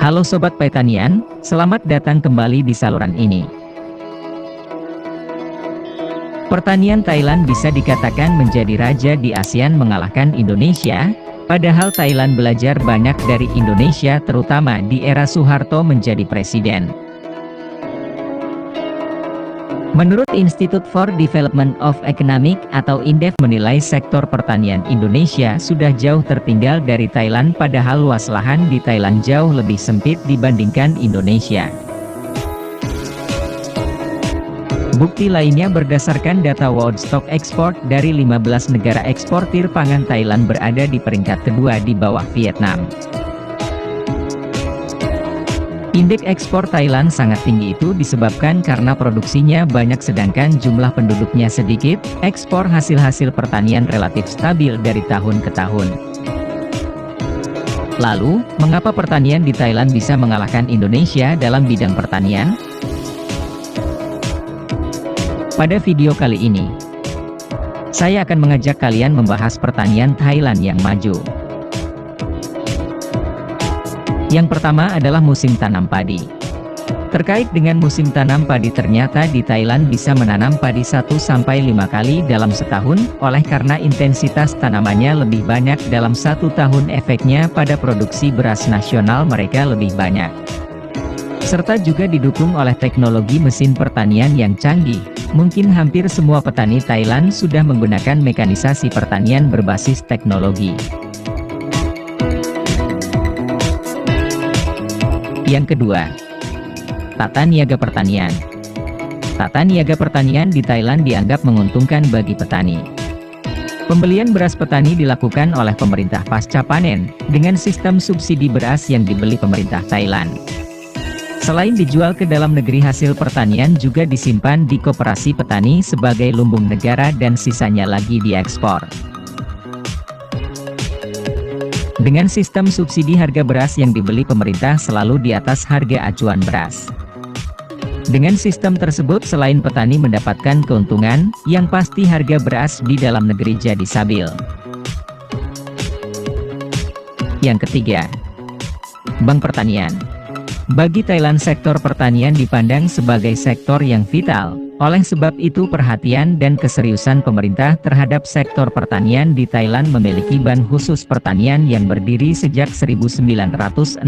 Halo Sobat Pertanian, selamat datang kembali di saluran ini. Pertanian Thailand bisa dikatakan menjadi raja di ASEAN mengalahkan Indonesia, padahal Thailand belajar banyak dari Indonesia terutama di era Soeharto menjadi presiden. Menurut Institute for Development of Economic atau INDEF menilai sektor pertanian Indonesia sudah jauh tertinggal dari Thailand padahal luas lahan di Thailand jauh lebih sempit dibandingkan Indonesia. Bukti lainnya berdasarkan data World Stock Export dari 15 negara eksportir pangan Thailand berada di peringkat kedua di bawah Vietnam. Indeks ekspor Thailand sangat tinggi itu disebabkan karena produksinya banyak sedangkan jumlah penduduknya sedikit, ekspor hasil-hasil pertanian relatif stabil dari tahun ke tahun. Lalu, mengapa pertanian di Thailand bisa mengalahkan Indonesia dalam bidang pertanian? Pada video kali ini, saya akan mengajak kalian membahas pertanian Thailand yang maju. Yang pertama adalah musim tanam padi. Terkait dengan musim tanam padi ternyata di Thailand bisa menanam padi 1-5 kali dalam setahun, oleh karena intensitas tanamannya lebih banyak dalam satu tahun efeknya pada produksi beras nasional mereka lebih banyak. Serta juga didukung oleh teknologi mesin pertanian yang canggih, mungkin hampir semua petani Thailand sudah menggunakan mekanisasi pertanian berbasis teknologi. Yang kedua, tata niaga pertanian. Tata niaga pertanian di Thailand dianggap menguntungkan bagi petani. Pembelian beras petani dilakukan oleh pemerintah pasca panen, dengan sistem subsidi beras yang dibeli pemerintah Thailand. Selain dijual ke dalam negeri hasil pertanian juga disimpan di koperasi petani sebagai lumbung negara dan sisanya lagi diekspor. Dengan sistem subsidi harga beras yang dibeli pemerintah selalu di atas harga acuan beras. Dengan sistem tersebut selain petani mendapatkan keuntungan, yang pasti harga beras di dalam negeri jadi stabil. Yang ketiga, bank pertanian. Bagi Thailand sektor pertanian dipandang sebagai sektor yang vital. Oleh sebab itu perhatian dan keseriusan pemerintah terhadap sektor pertanian di Thailand memiliki bank khusus pertanian yang berdiri sejak 1966.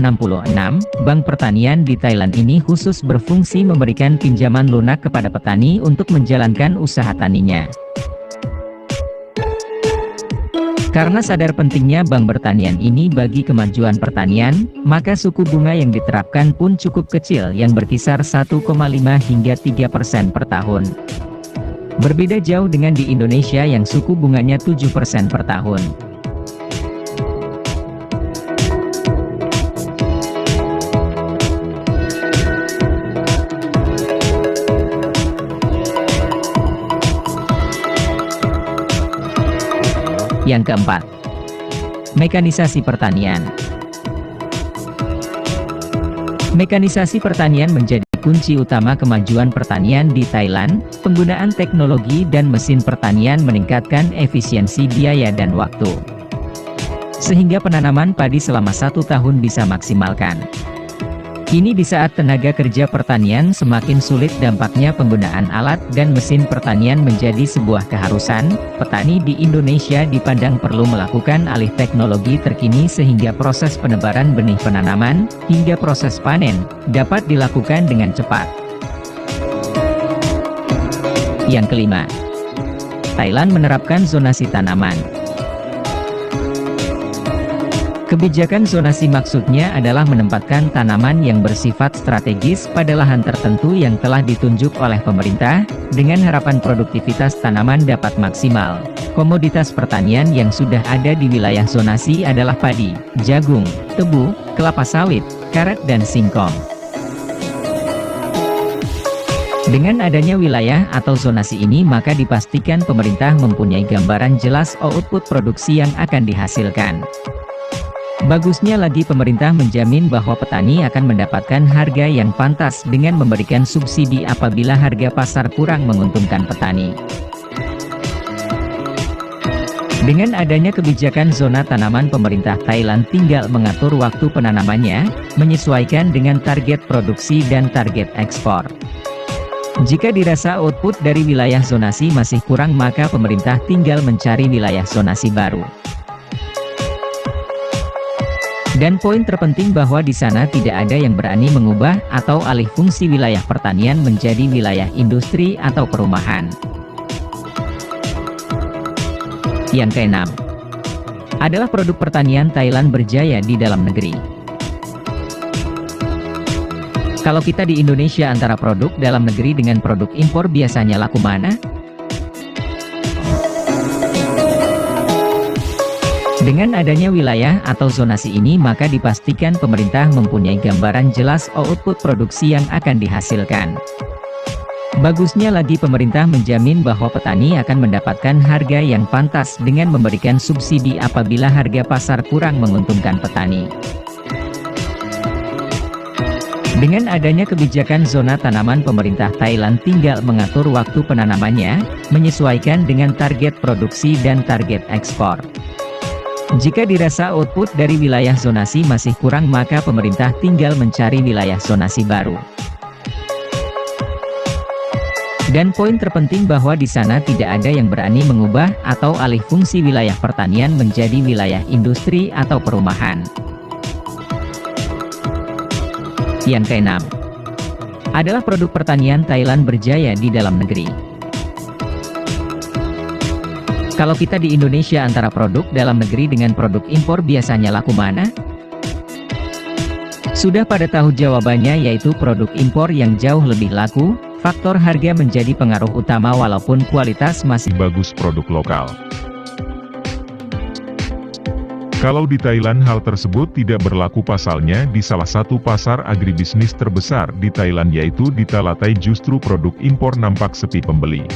Bank pertanian di Thailand ini khusus berfungsi memberikan pinjaman lunak kepada petani untuk menjalankan usaha taninya. Karena sadar pentingnya bank pertanian ini bagi kemajuan pertanian, maka suku bunga yang diterapkan pun cukup kecil yang berkisar 1,5 hingga 3% per tahun. Berbeda jauh dengan di Indonesia yang suku bunganya 7% per tahun. Yang keempat, mekanisasi pertanian. Mekanisasi pertanian menjadi kunci utama kemajuan pertanian di Thailand. Penggunaan teknologi dan mesin pertanian meningkatkan efisiensi biaya dan waktu, sehingga penanaman padi selama 1 tahun bisa maksimalkan. Kini di saat tenaga kerja pertanian semakin sulit dampaknya penggunaan alat dan mesin pertanian menjadi sebuah keharusan, petani di Indonesia dipandang perlu melakukan alih teknologi terkini sehingga proses penebaran benih penanaman, hingga proses panen, dapat dilakukan dengan cepat. Yang kelima, Thailand menerapkan zonasi tanaman. Kebijakan zonasi maksudnya adalah menempatkan tanaman yang bersifat strategis pada lahan tertentu yang telah ditunjuk oleh pemerintah, dengan harapan produktivitas tanaman dapat maksimal. Komoditas pertanian yang sudah ada di wilayah zonasi adalah padi, jagung, tebu, kelapa sawit, karet dan singkong. Dengan adanya wilayah atau zonasi ini maka dipastikan pemerintah mempunyai gambaran jelas output produksi yang akan dihasilkan. Bagusnya lagi pemerintah menjamin bahwa petani akan mendapatkan harga yang pantas dengan memberikan subsidi apabila harga pasar kurang menguntungkan petani. Dengan adanya kebijakan zona tanaman, pemerintah Thailand tinggal mengatur waktu penanamannya, menyesuaikan dengan target produksi dan target ekspor. Jika dirasa output dari wilayah zonasi masih kurang, maka pemerintah tinggal mencari wilayah zonasi baru. Dan poin terpenting bahwa di sana tidak ada yang berani mengubah atau alih fungsi wilayah pertanian menjadi wilayah industri atau perumahan. Yang keenam adalah produk pertanian Thailand berjaya di dalam negeri. Kalau kita di Indonesia, antara produk dalam negeri dengan produk impor biasanya laku mana? Dengan adanya wilayah atau zonasi ini, maka dipastikan pemerintah mempunyai gambaran jelas output produksi yang akan dihasilkan. Bagusnya lagi, pemerintah menjamin bahwa petani akan mendapatkan harga yang pantas dengan memberikan subsidi apabila harga pasar kurang menguntungkan petani. Dengan adanya kebijakan zona tanaman, pemerintah Thailand tinggal mengatur waktu penanamannya, menyesuaikan dengan target produksi dan target ekspor. Jika dirasa output dari wilayah zonasi masih kurang, maka pemerintah tinggal mencari wilayah zonasi baru. Dan poin terpenting bahwa di sana tidak ada yang berani mengubah atau alih fungsi wilayah pertanian menjadi wilayah industri atau perumahan. Yang keenam adalah produk pertanian Thailand berjaya di dalam negeri. Kalau kita di Indonesia, antara produk dalam negeri dengan produk impor biasanya laku mana? Sudah pada tahu jawabannya, yaitu produk impor yang jauh lebih laku. Faktor harga menjadi pengaruh utama walaupun kualitas masih bagus produk lokal. Kalau di Thailand hal tersebut tidak berlaku, pasalnya di salah satu pasar agribisnis terbesar di Thailand yaitu di Talatai, justru produk impor nampak sepi pembeli.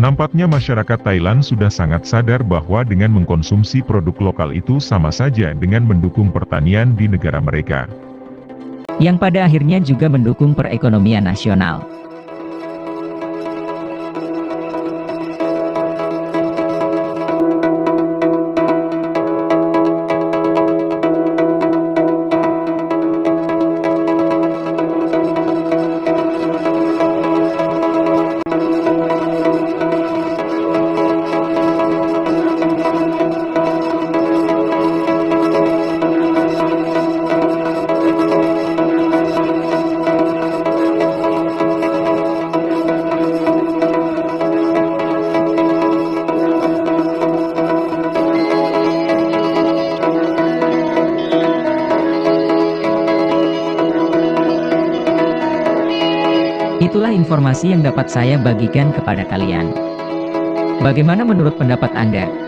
Nampaknya masyarakat Thailand sudah sangat sadar bahwa dengan mengkonsumsi produk lokal itu sama saja dengan mendukung pertanian di negara mereka, yang pada akhirnya juga mendukung perekonomian nasional. Itulah informasi yang dapat saya bagikan kepada kalian. Bagaimana menurut pendapat Anda?